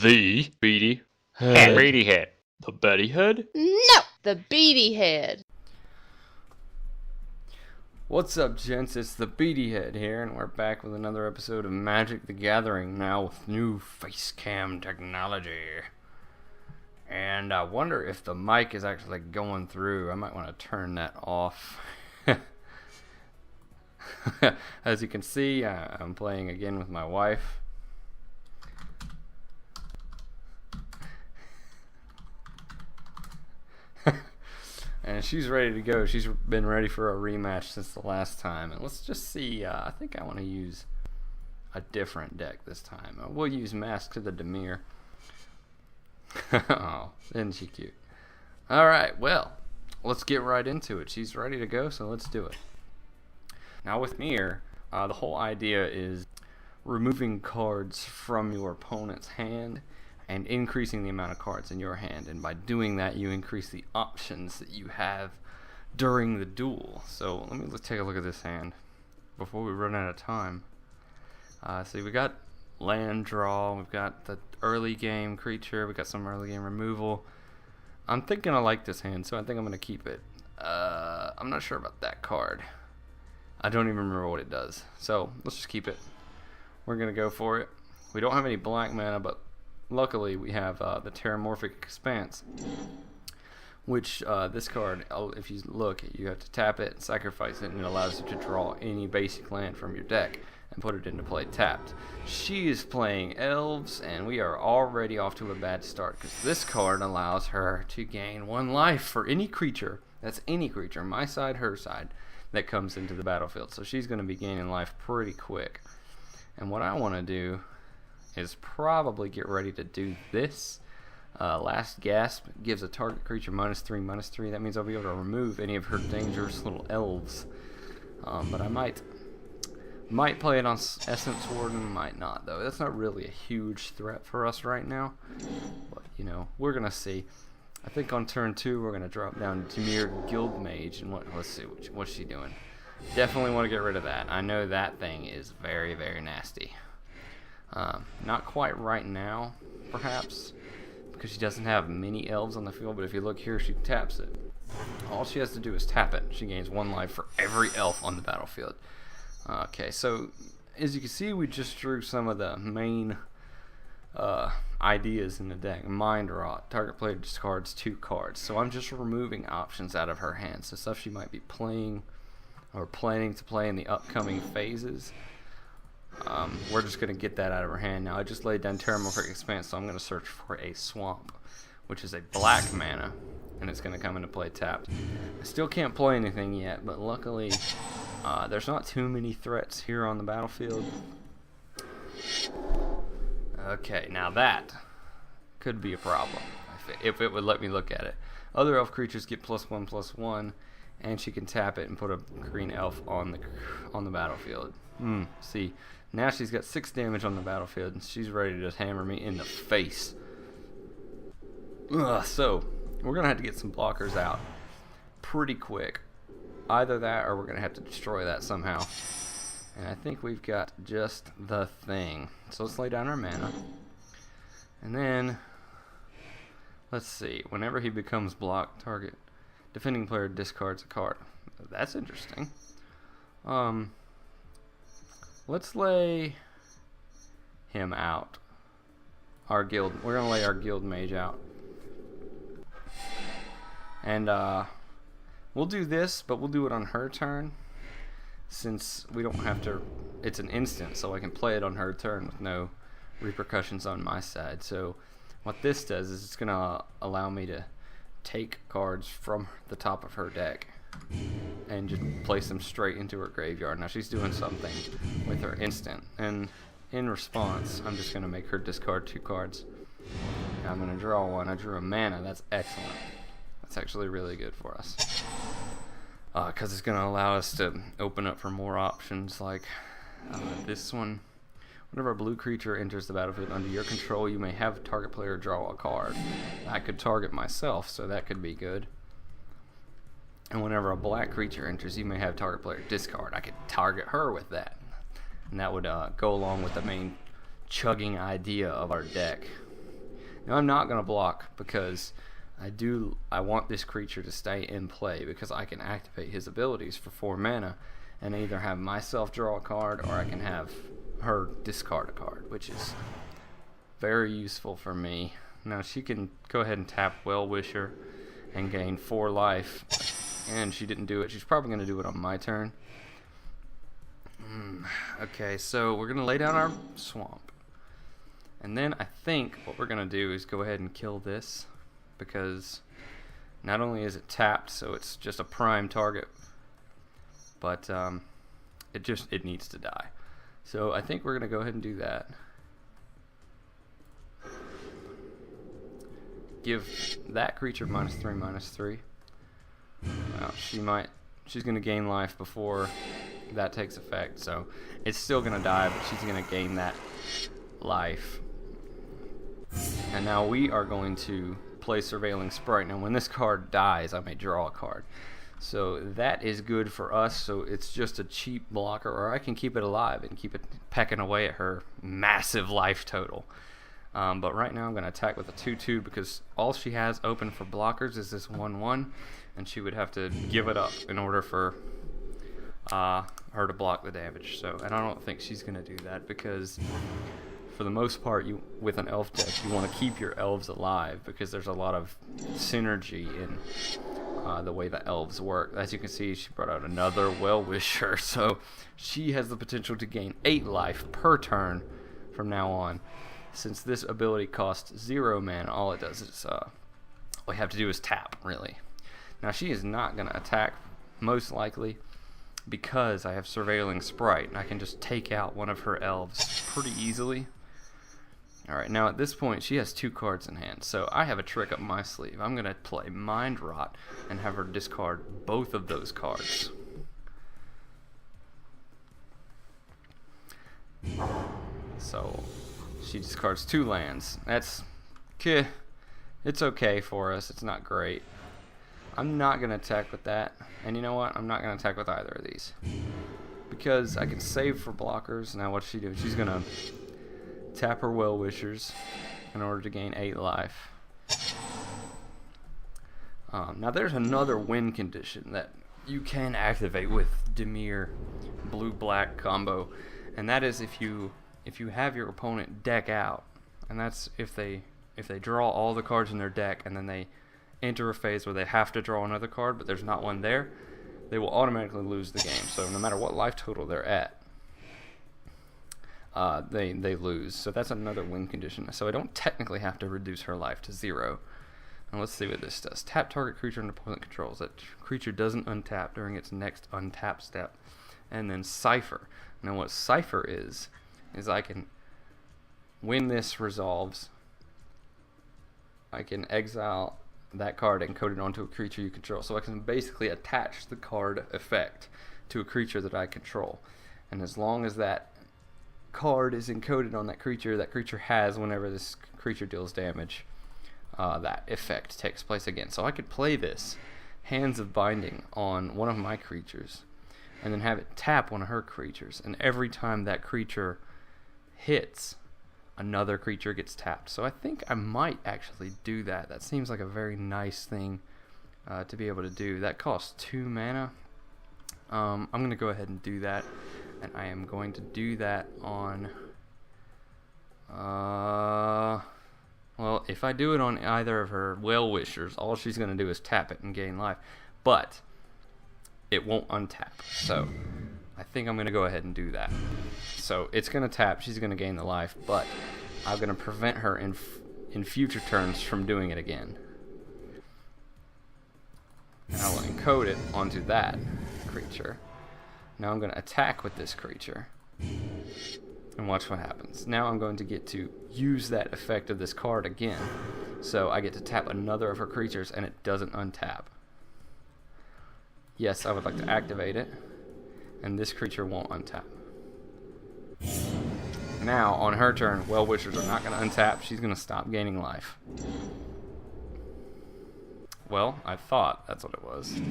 The Beady Head. Beady Head. The Beady Head? No, the Beady Head. What's up, gents? It's the Beady Head here, and we're back with another episode of Magic the Gathering, now with new face cam technology. And I wonder if the mic is actually going through. I might want to turn that off. As you can see, I'm playing again with my wife. And she's ready to go. She's been ready for a rematch since the last time. And let's just see. I think I want to use a different deck this time. We'll use Mask to the Dimir. Oh, isn't she cute? Alright, well, let's get right into it. She's ready to go, so let's do it. Now with Mir, the whole idea is removing cards from your opponent's hand and increasing the amount of cards in your hand, and by doing that you increase the options that you have during the duel. So let's take a look at this hand before we run out of time. See, we got land draw, we've got the early game creature, we got some early game removal. I'm thinking I like this hand, so I think I'm going to keep it. I'm not sure about that card. I don't even remember what it does, so let's just keep it. We're going to go for it. We don't have any black mana, but luckily we have the Terramorphic Expanse, which this card, if you look, you have to tap it, sacrifice it, and it allows you to draw any basic land from your deck and put it into play tapped. She is playing Elves, and we are already off to a bad start because this card allows her to gain 1 life for any creature, that's any creature, my side, her side, that comes into the battlefield. So she's going to be gaining life pretty quick. And what I want to do is probably get ready to do this. Last Gasp gives a target creature -3/-3. That means I'll be able to remove any of her dangerous little elves. But I might play it on Essence Warden, might not though. That's not really a huge threat for us right now. But you know, we're gonna see. I think on turn 2 we're gonna drop down Dimir Guild Mage, and let's see what's she doing. Definitely want to get rid of that. I know that thing is very, very nasty. Not quite right now, perhaps, because she doesn't have many elves on the field, but if you look here, she taps it. All she has to do is tap it. She gains 1 life for every elf on the battlefield. Okay, so as you can see, we just drew some of the main ideas in the deck. Mind Rot. Target player discards 2 cards. So I'm just removing options out of her hand. So stuff she might be playing or planning to play in the upcoming phases. We're just going to get that out of her hand. Now I just laid down Terramorphic Expanse, so I'm going to search for a Swamp, which is a black mana, and it's going to come into play tapped. I still can't play anything yet, but luckily there's not too many threats here on the battlefield. Okay, now that could be a problem if it would let me look at it. Other elf creatures get +1/+1, and she can tap it and put a green elf on the battlefield. See, now she's got 6 damage on the battlefield, and she's ready to just hammer me in the face. So we're gonna have to get some blockers out pretty quick. Either that, or we're gonna have to destroy that somehow. And I think we've got just the thing. So let's lay down our mana, and then let's see. Whenever he becomes blocked, target defending player discards a card. That's interesting. Let's lay him out. We're gonna lay our Guild Mage out, and we'll do this, but we'll do it on her turn, since we don't have to. It's an instant, so I can play it on her turn with no repercussions on my side. So what this does is it's gonna allow me to take cards from the top of her deck and just place them straight into her graveyard. Now she's doing something with her instant, and in response I'm just going to make her discard 2 cards. Now I'm going to draw 1. I drew a mana. That's excellent. That's actually really good for us, because it's going to allow us to open up for more options like this one. Whenever a blue creature enters the battlefield under your control, you may have a target player draw a card. I could target myself, so that could be good. And whenever a black creature enters, you may have target player discard. I could target her with that. And that would go along with the main chugging idea of our deck. Now I'm not going to block because I want this creature to stay in play because I can activate his abilities for 4 mana and either have myself draw a card or I can have her discard a card, which is very useful for me. Now she can go ahead and tap Well-Wisher and gain 4 life, and she didn't do it. She's probably going to do it on my turn. Okay, so we're going to lay down our swamp. And then I think what we're going to do is go ahead and kill this, because not only is it tapped, so it's just a prime target, but it needs to die. So I think we're going to go ahead and do that. Give that creature -3/-3. Well, she's going to gain life before that takes effect, so it's still going to die, but she's going to gain that life. And now we are going to play Surveilling Sprite. Now when this card dies, I may draw a card. So that is good for us, so it's just a cheap blocker, or I can keep it alive and keep it pecking away at her massive life total. But right now I'm going to attack with a 2/2 because all she has open for blockers is this 1/1, and she would have to give it up in order for her to block the damage. So, and I don't think she's going to do that because for the most part, with an elf deck, you want to keep your elves alive because there's a lot of synergy in the way the elves work. As you can see, she brought out another Well-Wisher, so she has the potential to gain 8 life per turn from now on. Since this ability costs 0 mana, all it does is all we have to do is tap, really. Now she is not going to attack, most likely, because I have Surveilling Sprite, and I can just take out one of her elves pretty easily. Alright, now at this point, she has 2 cards in hand, so I have a trick up my sleeve. I'm going to play Mind Rot and have her discard both of those cards. So she discards 2 lands. That's it's okay for us. It's not great. I'm not going to attack with that. And you know what? I'm not going to attack with either of these. Because I can save for blockers. Now what's she doing? She's going to tap her Well-Wishers in order to gain 8 life. Now there's another win condition that you can activate with Dimir blue-black combo. And that is if you have your opponent deck out, and that's if they draw all the cards in their deck and then they enter a phase where they have to draw another card but there's not one there, they will automatically lose the game. So no matter what life total they're at, they lose. So that's another win condition. So I don't technically have to reduce her life to 0. And let's see what this does. Tap target creature under opponent controls. That creature doesn't untap during its next untap step. And then Cipher. Now what Cipher is I can, when this resolves, I can exile that card and code it onto a creature you control. So I can basically attach the card effect to a creature that I control. And as long as that card is encoded on that creature has, whenever this creature deals damage, that effect takes place again. So I could play this Hands of Binding on one of my creatures and then have it tap one of her creatures, and every time that creature hits, another creature gets tapped. So I think I might actually do that. That seems like a very nice thing to be able to do. That costs 2 mana. I'm going to go ahead and do that, and I am going to do that on well, if I do it on either of her Well-Wishers, all she's going to do is tap it and gain life, but it won't untap. So I think I'm going to go ahead and do that. So it's going to tap, she's going to gain the life, but I'm going to prevent her in future turns from doing it again. And I will encode it onto that creature. Now I'm going to attack with this creature. And watch what happens. Now I'm going to get to use that effect of this card again. So I get to tap another of her creatures and it doesn't untap. Yes, I would like to activate it. And this creature won't untap. Now, on her turn, Well-Wishers are not going to untap. She's going to stop gaining life. Well, I thought that's what it was.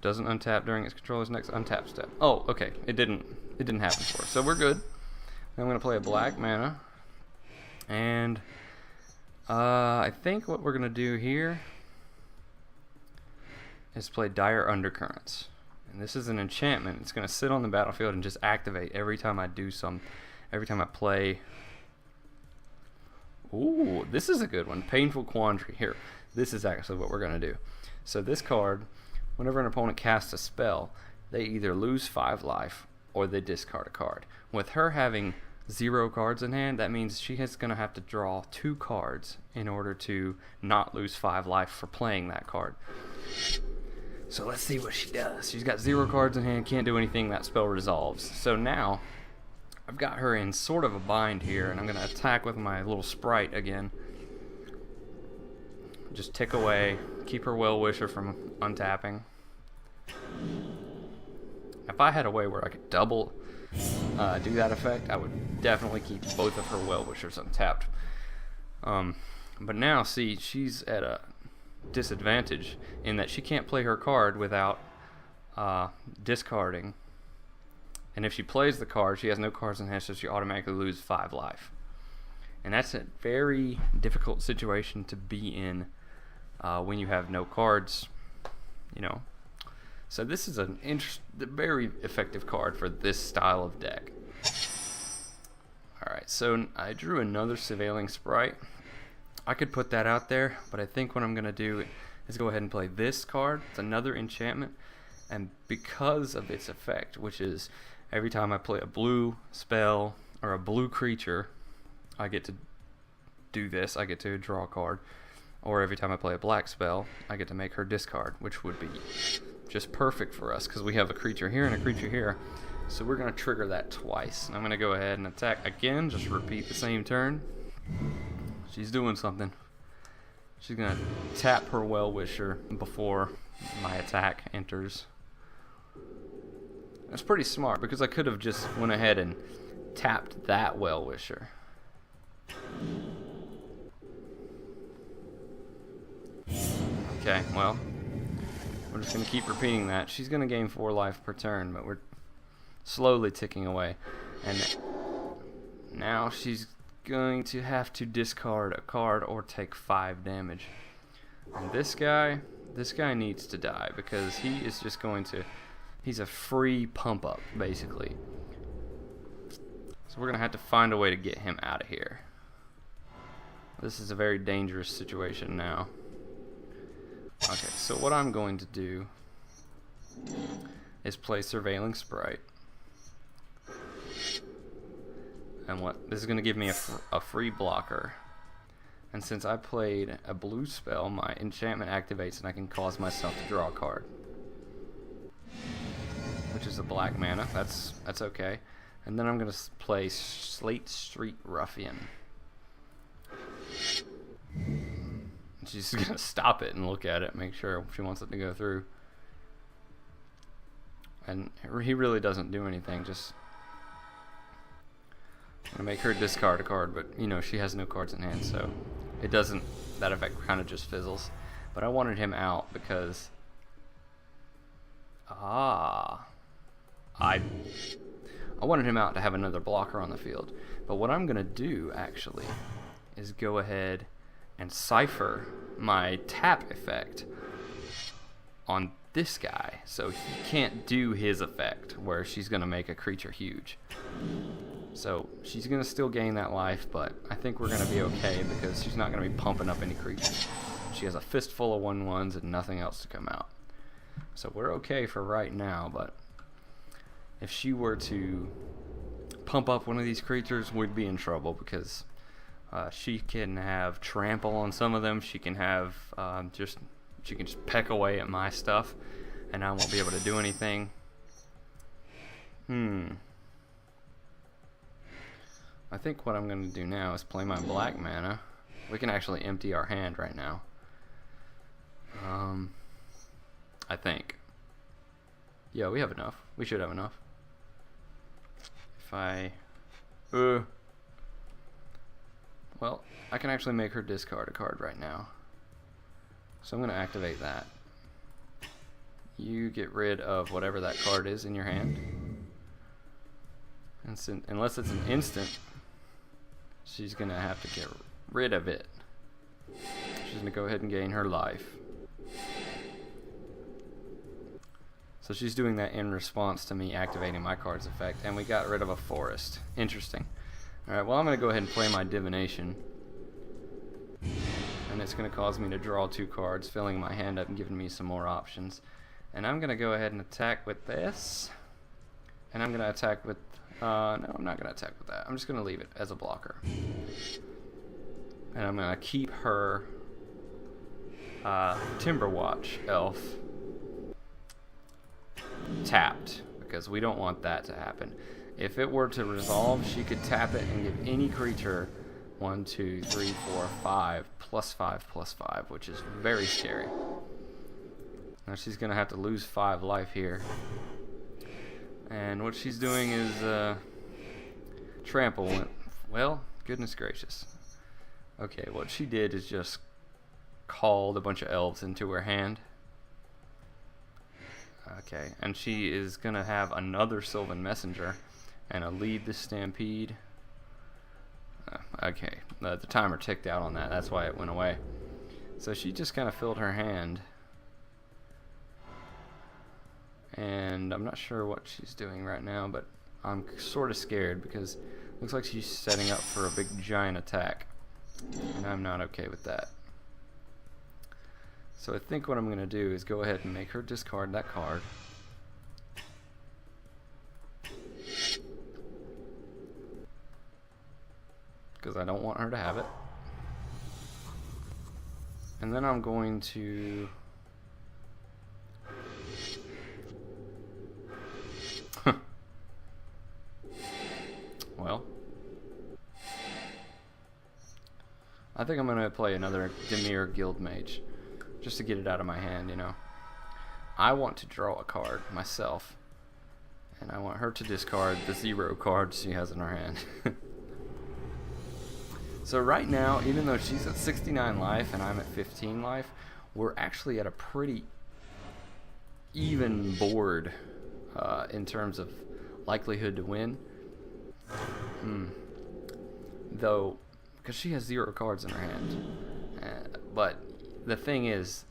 Doesn't untap during its controller's next untap step. Oh, okay. It didn't happen for us. So we're good. I'm going to play a black mana. And I think what we're going to do here is play Dire Undercurrents. And this is an enchantment. It's going to sit on the battlefield and just activate every time I do every time I play. Ooh, this is a good one. Painful Quandary. Here, this is actually what we're going to do. So this card, whenever an opponent casts a spell, they either lose 5 life or they discard a card. With her having 0 cards in hand, that means she is going to have to draw 2 cards in order to not lose 5 life for playing that card. So let's see what she does. She's got 0 cards in hand, can't do anything, that spell resolves. So now, I've got her in sort of a bind here, and I'm going to attack with my little sprite again. Just tick away, keep her Well-Wisher from untapping. If I had a way where I could double do that effect, I would definitely keep both of her Well-Wishers untapped. But now, see, she's at a disadvantage in that she can't play her card without discarding. And if she plays the card, she has no cards in hand, so she automatically loses 5 life. And that's a very difficult situation to be in when you have no cards, you know. So this is a very effective card for this style of deck. Alright, so I drew another Surveilling Sprite. I could put that out there, but I think what I'm going to do is go ahead and play this card. It's another enchantment, and because of its effect, which is every time I play a blue spell or a blue creature, I get to do this. I get to draw a card. Or every time I play a black spell, I get to make her discard, which would be just perfect for us because we have a creature here and a creature here. So we're going to trigger that twice. And I'm going to go ahead and attack again, just repeat the same turn. She's doing something. She's going to tap her Well-Wisher before my attack enters. That's pretty smart because I could have just went ahead and tapped that Well-Wisher. Okay, well, we're just going to keep repeating that. She's going to gain 4 life per turn, but we're slowly ticking away. And now she's going to have to discard a card or take 5 damage. And this guy needs to die because he is just going to, he's a free pump up, basically. So we're going to have to find a way to get him out of here. This is a very dangerous situation now. Okay, so what I'm going to do is play Surveilling Sprite. And this is going to give me a free blocker. And since I played a blue spell, my enchantment activates and I can cause myself to draw a card. Which is a black mana. That's okay. And then I'm going to play Slate Street Ruffian. She's going to stop it and look at it, make sure she wants it to go through. And he really doesn't do anything, just I'm going to make her discard a card, but you know, she has no cards in hand, so it doesn't, that effect kind of just fizzles. But I wanted him out because I wanted him out to have another blocker on the field. But what I'm going to do actually is go ahead and cipher my tap effect on this guy, so he can't do his effect where she's going to make a creature huge. So she's going to still gain that life, but I think we're going to be okay because she's not going to be pumping up any creatures. She has a fistful of 1/1s and nothing else to come out. So we're okay for right now, but if she were to pump up one of these creatures, we'd be in trouble because she can have trample on some of them. She can have she can just peck away at my stuff, and I won't be able to do anything. I think what I'm going to do now is play my black mana. We can actually empty our hand right now. I think. Yeah, we have enough. We should have enough. If I... well, I can actually make her discard a card right now. So I'm going to activate that. You get rid of whatever that card is in your hand. And unless it's an instant, she's gonna have to get rid of it. She's gonna go ahead and gain her life. So she's doing that in response to me activating my card's effect, and we got rid of a forest. Interesting. Alright, well I'm gonna go ahead and play my divination. And it's gonna cause me to draw 2 cards, filling my hand up and giving me some more options. And I'm gonna go ahead and attack with this. And I'm gonna attack with no, I'm not gonna attack with that. I'm just gonna leave it as a blocker. And I'm gonna keep her Timberwatch elf tapped, because we don't want that to happen. If it were to resolve, she could tap it and give any creature 1, 2, 3, 4, 5 +5/+5, which is very scary. Now she's gonna have to lose 5 life here. And what she's doing is trample. Well, goodness gracious. Okay, what she did is just called a bunch of elves into her hand. Okay, and she is gonna have another Sylvan Messenger and a lead the Stampede. Okay, the timer ticked out on that. That's why it went away. So she just kind of filled her hand. And I'm not sure what she's doing right now, but I'm sort of scared because it looks like she's setting up for a big giant attack. And I'm not okay with that. So I think what I'm going to do is go ahead and make her discard that card. Because I don't want her to have it. And then I'm going to... Well, I think I'm going to play another Dimir Guild Mage, just to get it out of my hand, you know. I want to draw a card myself, and I want her to discard the 0 cards she has in her hand. So right now, even though she's at 69 life and I'm at 15 life, we're actually at a pretty even board in terms of likelihood to win. Though, because she has 0 cards in her hand. But the thing is,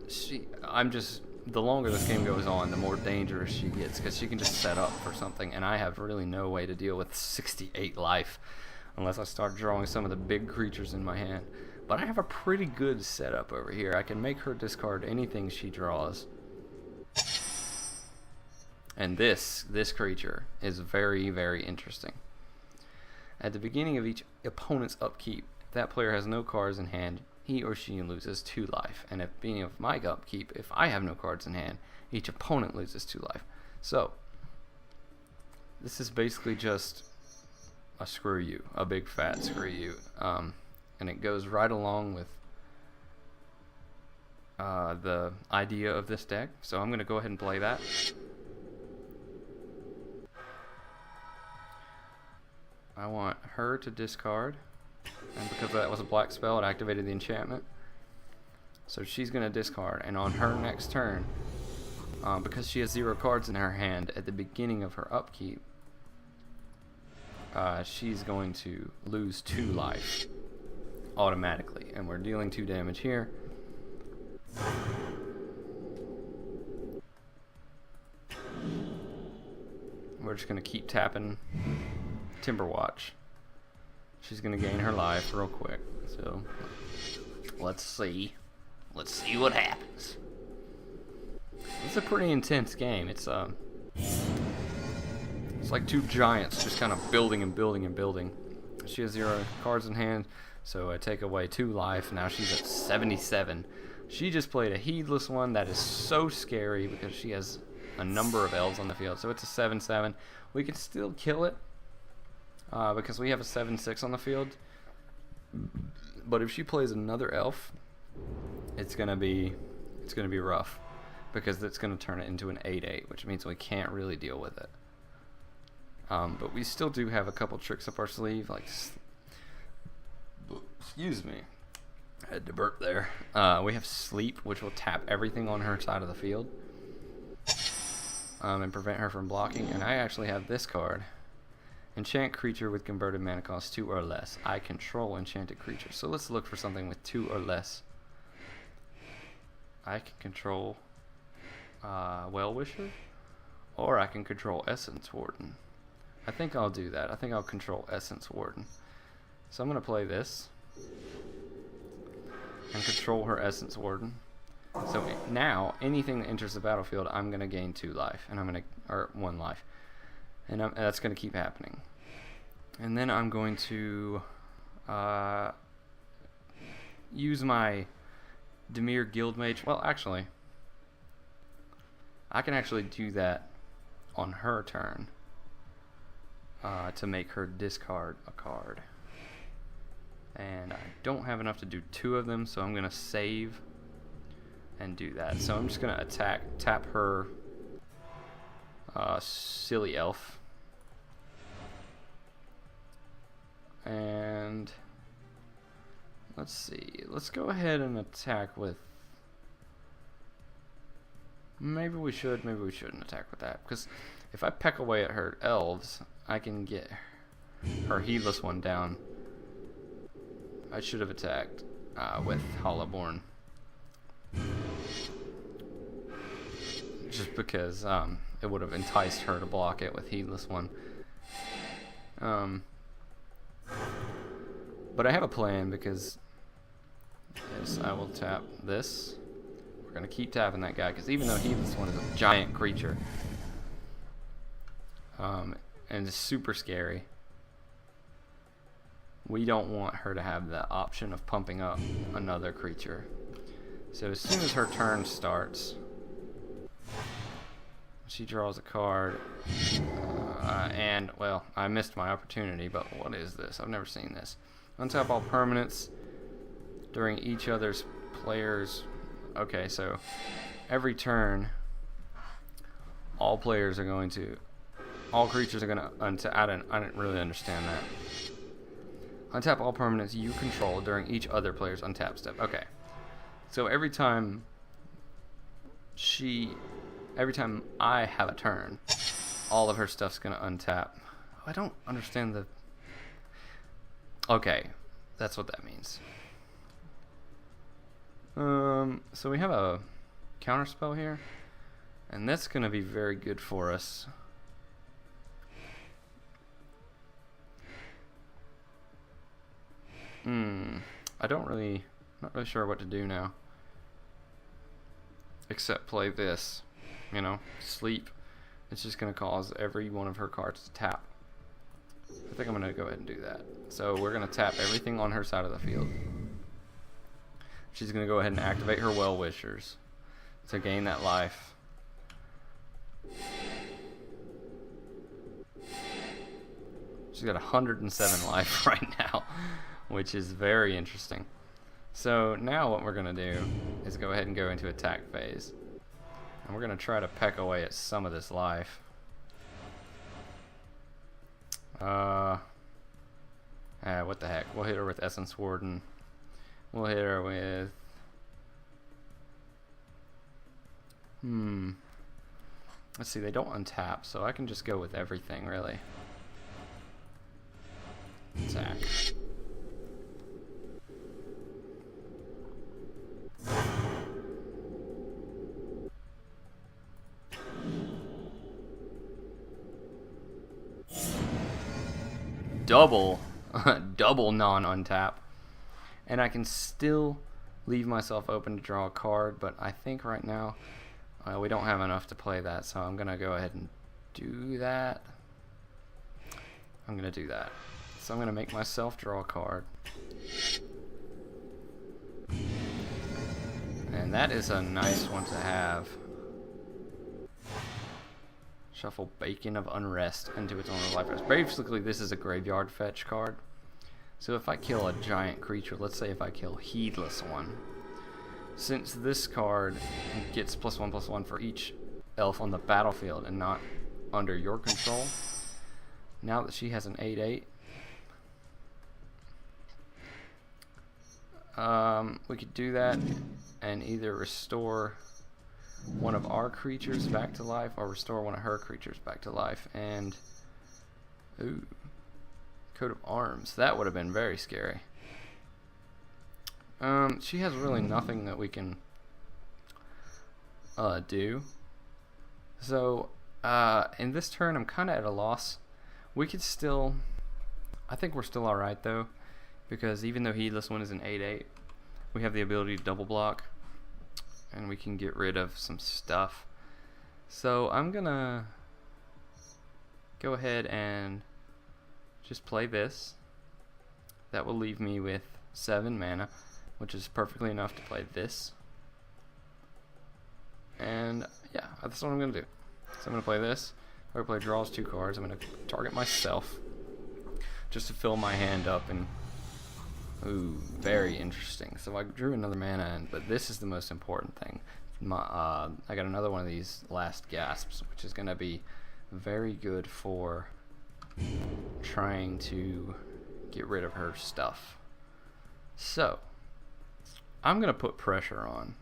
the longer this game goes on, the more dangerous she gets, because she can just set up for something, and I have really no way to deal with 68 life unless I start drawing some of the big creatures in my hand. But I have a pretty good setup over here. I can make her discard anything she draws. And this creature is very, very interesting. At the beginning of each opponent's upkeep, if that player has no cards in hand, he or she loses 2 life. And at the beginning of my upkeep, if I have no cards in hand, each opponent loses 2 life. So, this is basically just a screw you, a big fat screw you. And it goes right along with the idea of this deck. So I'm going to go ahead and play that. I want her to discard, and because that was a black spell, it activated the enchantment. So she's going to discard, and on her next turn, because she has 0 cards in her hand at the beginning of her upkeep, she's going to lose 2 life automatically, and we're dealing 2 damage here. We're just going to keep tapping Timberwatch. She's gonna gain her life real quick. So let's see what happens. It's a pretty intense game. It's like 2 giants just kind of building and building and building. She has 0 cards in hand, so I take away 2 life. Now she's at 77. She just played a heedless one that is so scary because she has a number of elves on the field. So it's a 7/7. We can still kill it. Because we have a 7/6 on the field. But if she plays another elf, it's gonna be rough, because it's gonna turn it into an 8/8, which means we can't really deal with it. But we still do have a couple tricks up our sleeve, like excuse me, I had to burp there. We have Sleep, which will tap everything on her side of the field, and prevent her from blocking. And I actually have this card, Enchant creature with converted mana cost 2 or less. I control enchanted creatures. So let's look for something with 2 or less. I can control Well-Wisher, or I can control Essence Warden. I think I'll do that. I think I'll control Essence Warden. So I'm going to play this and control her Essence Warden. So now anything that enters the battlefield, I'm going to gain 2 life, and I'm going to, or 1 life. And that's going to keep happening. And then I'm going to use my Dimir Guildmage. Well, actually, I can actually do that on her turn to make her discard a card. And I don't have enough to do 2 of them, so I'm going to save and do that. So I'm just going to tap her silly elf. And let's see. Let's go ahead and attack with. Maybe we should. Maybe we shouldn't attack with that, because if I peck away at her elves, I can get her heedless one down. I should have attacked with Hollowborn, just because it would have enticed her to block it with heedless one. But I have a plan, because yes, I will tap this. We're going to keep tapping that guy, because even though Heedless One is a giant creature, and it's super scary, we don't want her to have the option of pumping up another creature. So as soon as her turn starts, she draws a card, and, well, I missed my opportunity, but what is this? I've never seen this. Untap all permanents during each other's players. Okay, so every turn, all creatures are going to untap. I didn't really understand that. Untap all permanents you control during each other player's untap step. Okay, so every time I have a turn, all of her stuff's gonna untap. I don't understand the. Okay, that's what that means. So we have a counter spell here, and that's gonna be very good for us. Not really sure what to do now, except play this. You know, sleep. It's just gonna cause every one of her cards to tap. I think I'm gonna go ahead and do that. So we're gonna tap everything on her side of the field. She's gonna go ahead and activate her Well-Wishers to gain that life. She's got 107 life right now, which is very interesting. So now what we're gonna do is go ahead and go into attack phase. And we're gonna try to peck away at some of this life. What the heck? We'll hit her with Essence Warden. We'll hit her with. Let's see. They don't untap, so I can just go with everything, really. Attack. Double non-untap, and I can still leave myself open to draw a card, but I think right now we don't have enough to play that, so I'm gonna go ahead and do that. So I'm gonna make myself draw a card, and that is a nice one to have. Shuffle Beacon of Unrest into its owner's life. Basically, this is a graveyard fetch card. So if I kill a giant creature, let's say if I kill Heedless One, since this card gets +1/+1 for each elf on the battlefield and not under your control, now that she has an 8/8, we could do that and either restore one of our creatures back to life or restore one of her creatures back to life. And Coat of arms. That would have been very scary. She has really nothing that we can do. So, in this turn, I'm kind of at a loss. We could still... I think we're still alright, though, because even though Heedless One is an 8/8, we have the ability to double block, and we can get rid of some stuff. So, I'm gonna go ahead and just play this. That will leave me with 7 mana, which is perfectly enough to play this. And yeah, that's what I'm going to do. So I'm going to play this. I'm going to play draws 2 cards. I'm going to target myself just to fill my hand up. And ooh, very interesting. So I drew another mana in, but this is the most important thing. I got another one of these last gasps, which is going to be very good for trying to get rid of her stuff. So I'm going to put pressure on.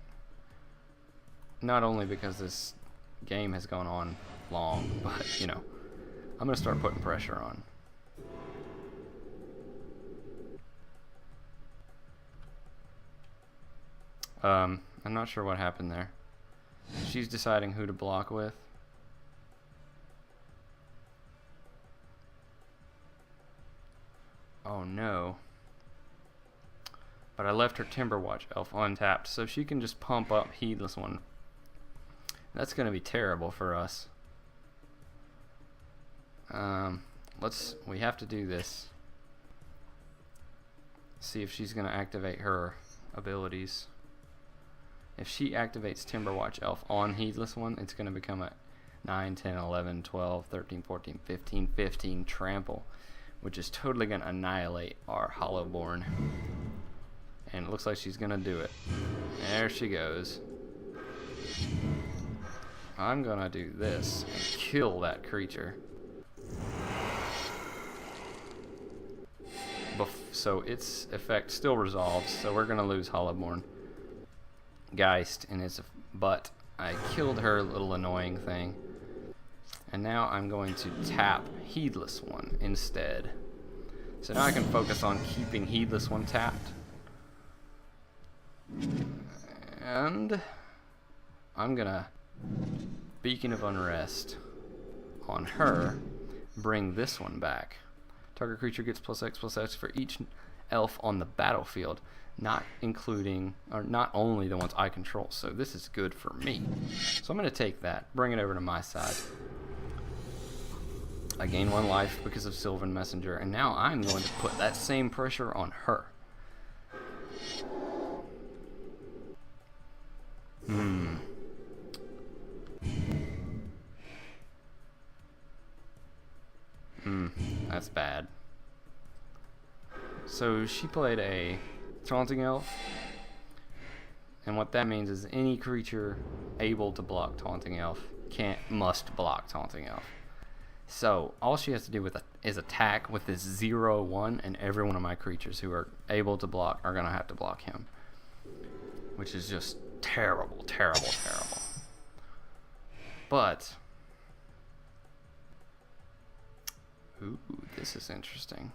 Not only because this game has gone on long, but, you know, I'm going to start putting pressure on. I'm not sure what happened there. She's deciding who to block with. Oh no. But I left her Timberwatch Elf untapped, so she can just pump up Heedless One. That's going to be terrible for us. We have to do this. See if she's going to activate her abilities. If she activates Timberwatch Elf on Heedless One, it's going to become a 9, 10, 11, 12, 13, 14, 15, 15 trample, which is totally going to annihilate our Hollowborn. And it looks like she's going to do it. There she goes. I'm going to do this and kill that creature. So its effect still resolves, so we're going to lose Hollowborn Geist in its butt. I killed her little annoying thing. And now I'm going to tap Heedless One instead. So now I can focus on keeping Heedless One tapped. And I'm gonna Beacon of Unrest on her, bring this one back. Target creature gets +X/+X for each elf on the battlefield, not including, or not only the ones I control. So this is good for me. So I'm gonna take that, bring it over to my side. I gain 1 life because of Sylvan Messenger, and now I'm going to put that same pressure on her. That's bad. So she played a Taunting Elf, and what that means is any creature able to block Taunting Elf must block Taunting Elf. So all she has to do is attack with this 0/1, and every one of my creatures who are able to block are gonna have to block him, which is just terrible, terrible, terrible. But ooh, this is interesting.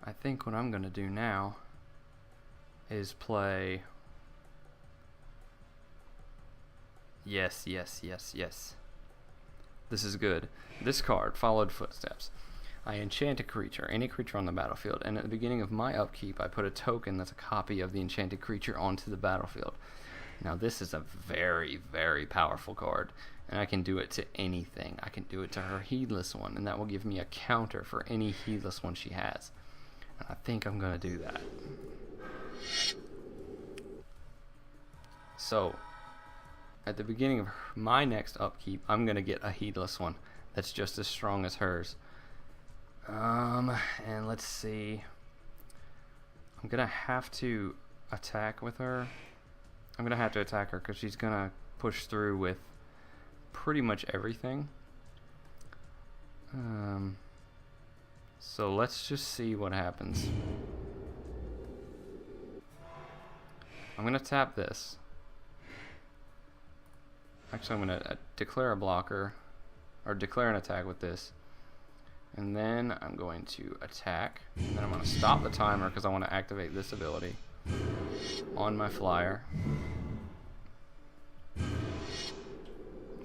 I think what I'm gonna do now is play. Yes. This is good. This card, Followed Footsteps. I enchant a creature, any creature on the battlefield, and at the beginning of my upkeep, I put a token that's a copy of the enchanted creature onto the battlefield. Now this is a very, very powerful card, and I can do it to anything. I can do it to her Heedless One, and that will give me a counter for any Heedless One she has. And I think I'm going to do that. So, at the beginning of my next upkeep, I'm going to get a Heedless One that's just as strong as hers. And let's see. I'm going to have to attack with her. I'm going to have to attack her because she's going to push through with pretty much everything. So let's just see what happens. I'm going to tap this. Actually, I'm going to declare a blocker, or declare an attack with this. And then I'm going to attack. And then I'm going to stop the timer because I want to activate this ability on my flyer.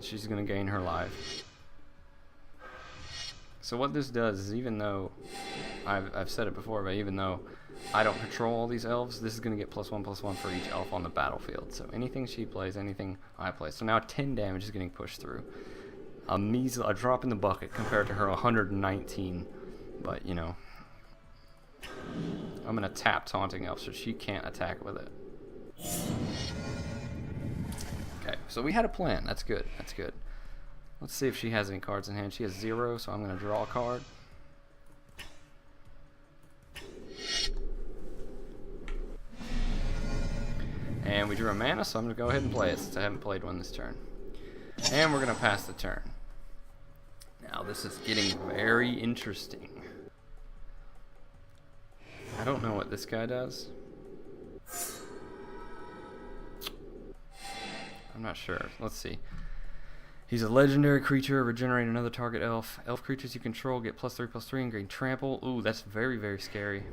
She's going to gain her life. So what this does is, even though I've said it before, but even though I don't control all these elves, this is going to get +1/+1 for each elf on the battlefield. So anything she plays, anything I play. So now 10 damage is getting pushed through. A drop in the bucket compared to her 119. But, you know, I'm going to tap Taunting Elf so she can't attack with it. Okay, so we had a plan. That's good. That's good. Let's see if she has any cards in hand. She has 0, so I'm going to draw a card. And we drew a mana, so I'm going to go ahead and play it since I haven't played one this turn. And we're going to pass the turn. Now this is getting very interesting. I don't know what this guy does. I'm not sure. Let's see. He's a legendary creature. Regenerate another target elf. Elf creatures you control get +3/+3 and gain trample. Ooh, that's very, very scary.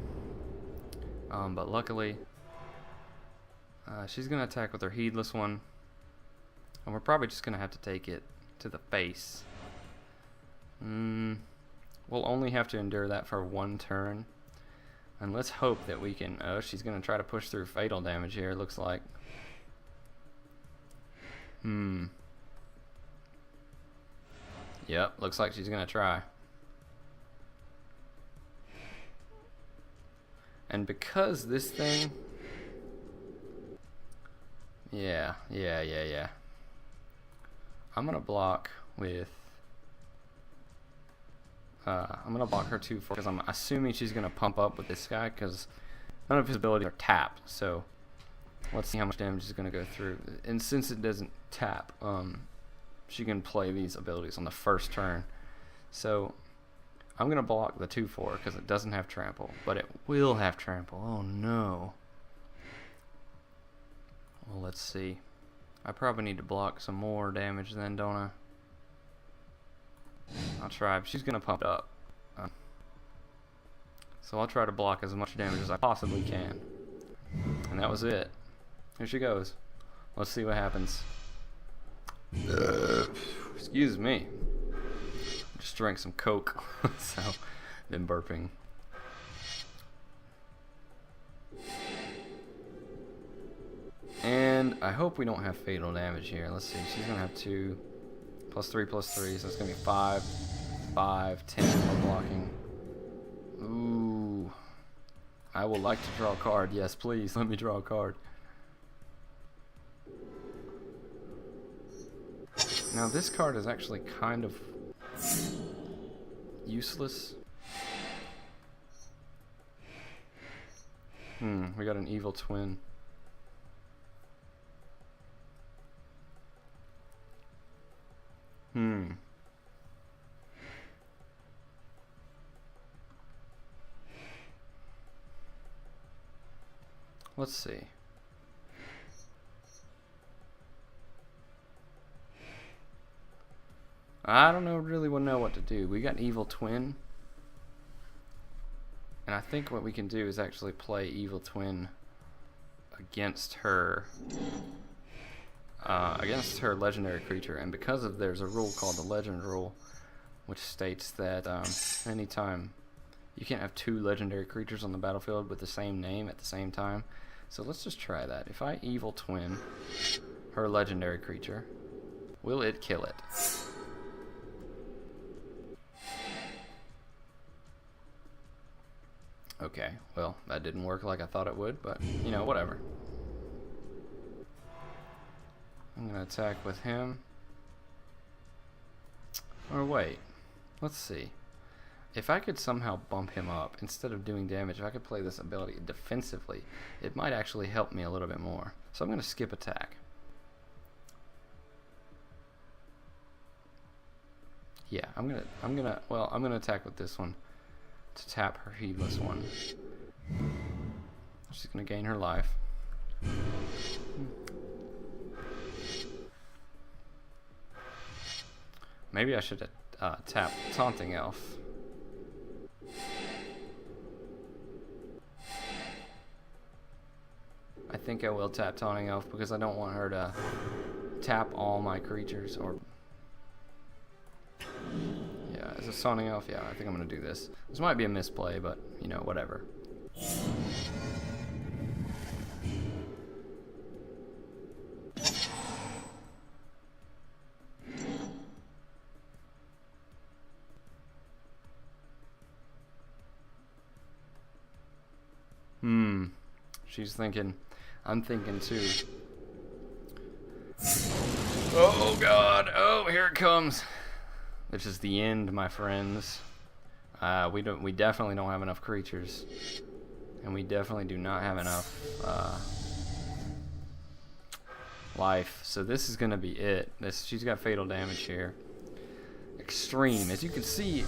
But luckily, she's going to attack with her heedless one. And we're probably just going to have to take it to the face. We'll only have to endure that for one turn. And let's hope that we can... Oh, she's going to try to push through fatal damage here, it looks like. Yep, looks like she's going to try. And because this thing... Yeah. I'm going to block with... I'm going to block her 2/4 because I'm assuming she's going to pump up with this guy because none of his abilities are tapped. So let's see how much damage is going to go through. And since it doesn't tap, she can play these abilities on the first turn. So I'm going to block the 2/4 because it doesn't have trample. But it will have trample. Oh no. Well, let's see. I probably need to block some more damage then, don't I? I'll try. She's going to pump it up. So I'll try to block as much damage as I possibly can. And that was it. Here she goes. Let's see what happens. Excuse me. Just drank some Coke. So, been burping. And I hope we don't have fatal damage here. Let's see. She's going to have 2. +3/+3, so it's going to be 5, 5, 10 more blocking. Ooh. I would like to draw a card. Yes, please, let me draw a card. Now, this card is actually kind of useless. We got an evil twin. Let's see. I don't really know what to do. We got an evil twin. And I think what we can do is actually play evil twin against her legendary creature. And because of there's a rule called the legend rule, which states that anytime you can't have 2 legendary creatures on the battlefield with the same name at the same time. So let's just try that. If I evil twin her legendary creature, will it kill it? Okay, well, that didn't work like I thought it would, but, you know, whatever. I'm going to attack with him. Or wait, let's see. If I could somehow bump him up, instead of doing damage, if I could play this ability defensively, it might actually help me a little bit more. So I'm going to skip attack. Yeah, I'm gonna attack with this one to tap her heedless one. She's gonna gain her life. Maybe I should tap Taunting Elf. think I will tap Taunting Elf because I don't want her to tap all my creatures. Or yeah, as a Taunting Elf, yeah, I think I'm gonna do this. This might be a misplay, but you know, whatever. She's thinking. I'm thinking too. Oh God! Oh, here it comes. This is the end, my friends. We definitely don't have enough creatures, and we definitely do not have enough life. So this is gonna be it. She's got fatal damage here. Extreme, as you can see.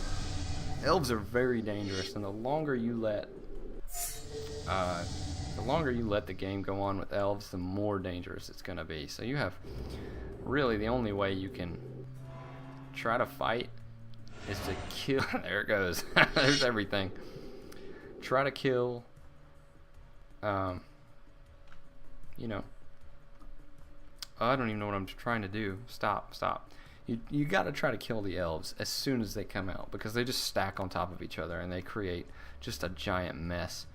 Elves are very dangerous, and the longer you let the game go on with elves, the more dangerous it's gonna be. So you have really the only way you can try to fight is to kill. There it goes. There's everything. Try to kill. You know. I don't even know what I'm trying to do. Stop. You got to try to kill the elves as soon as they come out, because they just stack on top of each other and they create just a giant mess.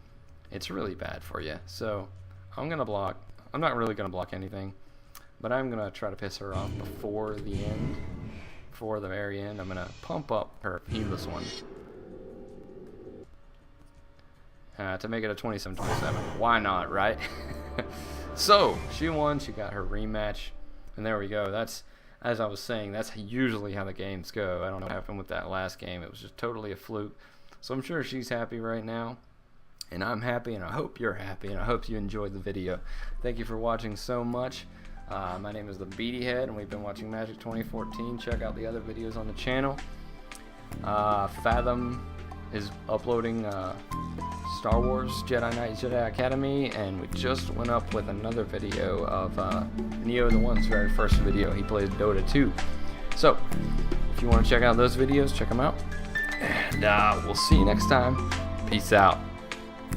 It's really bad for you. So I'm gonna block. I'm not really gonna block anything, but I'm gonna try to piss her off before the end, before the very end. I'm gonna pump up her heedless one to make it a 27-27. Why not, right? So she won. She got her rematch, and there we go. That's, as I was saying, that's usually how the games go. I don't know what happened with that last game. It was just totally a fluke. So I'm sure she's happy right now. And I'm happy, and I hope you're happy, and I hope you enjoyed the video. Thank you for watching so much. My name is the Beady Head, and we've been watching Magic 2014. Check out the other videos on the channel. Fathom is uploading Star Wars Jedi Knight Jedi Academy, and we just went up with another video of Neo the One's very first video. He played Dota 2. So, if you want to check out those videos, check them out. And we'll see you next time. Peace out. I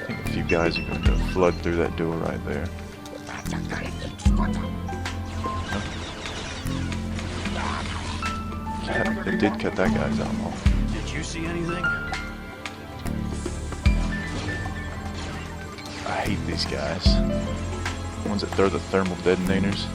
think a few guys are going to flood through that door right there. They did cut that guy's arm off. Did you see anything? I hate these guys. The ones that throw the thermal detonators.